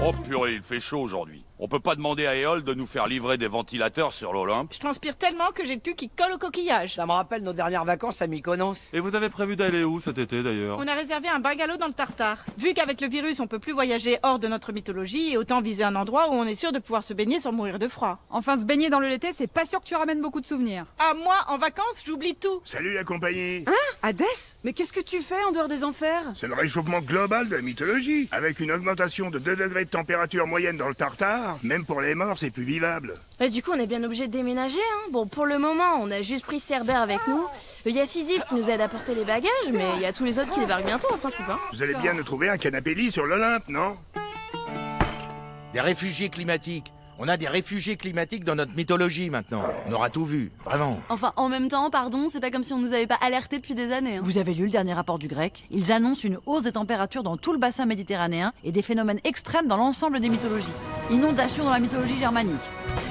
Oh purée, il fait chaud aujourd'hui. On peut pas demander à Éole de nous faire livrer des ventilateurs sur l'Olympe. Je transpire tellement que j'ai le cul qui colle au coquillage. Ça me rappelle nos dernières vacances à Mykonos. Et vous avez prévu d'aller où cet été d'ailleurs? On a réservé un bungalow dans le Tartare. Vu qu'avec le virus, on peut plus voyager hors de notre mythologie, autant viser un endroit où on est sûr de pouvoir se baigner sans mourir de froid. Enfin, se baigner dans le l'été, c'est pas sûr que tu ramènes beaucoup de souvenirs. Ah, moi, en vacances, j'oublie tout. Salut la compagnie. Hein, Hadès? Mais qu'est-ce que tu fais en dehors des enfers? C'est le réchauffement global de la mythologie. Avec une augmentation de 2 degrés de température moyenne dans le Tartare, même pour les morts, c'est plus vivable. Bah, du coup, on est bien obligé de déménager, hein. Bon, pour le moment, on a juste pris Cerbère avec nous. Il y a Sisyphe qui nous aide à porter les bagages, mais il y a tous les autres qui débarquent bientôt, en principe, hein. Vous allez bien nous trouver un canapé-lit sur l'Olympe, non? Des réfugiés climatiques. On a des réfugiés climatiques dans notre mythologie maintenant. On aura tout vu, vraiment. Enfin, en même temps, pardon, c'est pas comme si on nous avait pas alertés depuis des années. Vous avez lu le dernier rapport du GREC? Ils annoncent une hausse des températures dans tout le bassin méditerranéen et des phénomènes extrêmes dans l'ensemble des mythologies. Inondations dans la mythologie germanique,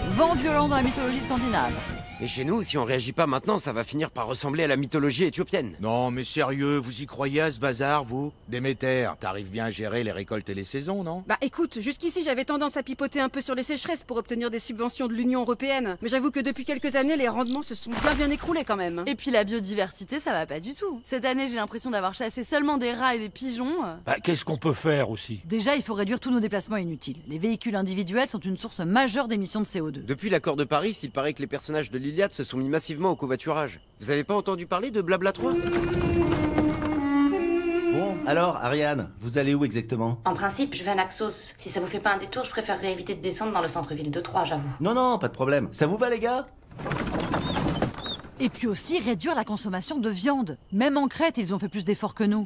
vent violent dans la mythologie scandinave. Et chez nous, si on réagit pas maintenant, ça va finir par ressembler à la mythologie éthiopienne. Non, mais sérieux, vous y croyez à ce bazar, vous? Déméter, t'arrives bien à gérer les récoltes et les saisons, non? Bah écoute, jusqu'ici j'avais tendance à pipoter un peu sur les sécheresses pour obtenir des subventions de l'Union Européenne. Mais j'avoue que depuis quelques années, les rendements se sont bien écroulés quand même. Et puis la biodiversité, ça va pas du tout. Cette année, j'ai l'impression d'avoir chassé seulement des rats et des pigeons. Bah qu'est-ce qu'on peut faire aussi? Déjà, il faut réduire tous nos déplacements inutiles. Les véhicules individuels sont une source majeure d'émissions de CO2. Depuis l'accord de Paris, il paraît que les personnages de l'Iliade se sont mis massivement au covoiturage. Vous avez pas entendu parler de Blabla 3? Bon, alors, Ariane, vous allez où exactement? En principe, je vais à Naxos. Si ça vous fait pas un détour, je préférerais éviter de descendre dans le centre-ville de Troyes, j'avoue. Non, non, pas de problème. Ça vous va, les gars? Et puis aussi, réduire la consommation de viande. Même en Crète, ils ont fait plus d'efforts que nous.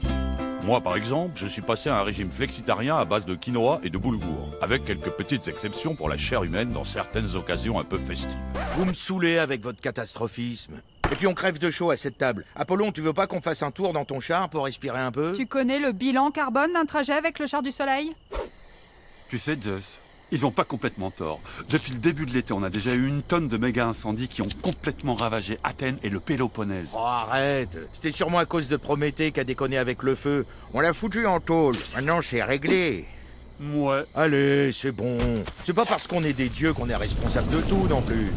Moi, par exemple, je suis passé à un régime flexitarien à base de quinoa et de boulgour, avec quelques petites exceptions pour la chair humaine dans certaines occasions un peu festives. Vous me saoulez avec votre catastrophisme. Et puis on crève de chaud à cette table. Apollon, tu veux pas qu'on fasse un tour dans ton char pour respirer un peu? Tu connais le bilan carbone d'un trajet avec le char du soleil? Tu sais, Zeus, ils ont pas complètement tort. Depuis le début de l'été, on a déjà eu 1 tonne de méga incendies qui ont complètement ravagé Athènes et le Péloponnèse. Oh, arrête! C'était sûrement à cause de Prométhée qui a déconné avec le feu. On l'a foutu en tôle. Maintenant, c'est réglé. Ouais. Allez, c'est bon. C'est pas parce qu'on est des dieux qu'on est responsable de tout non plus.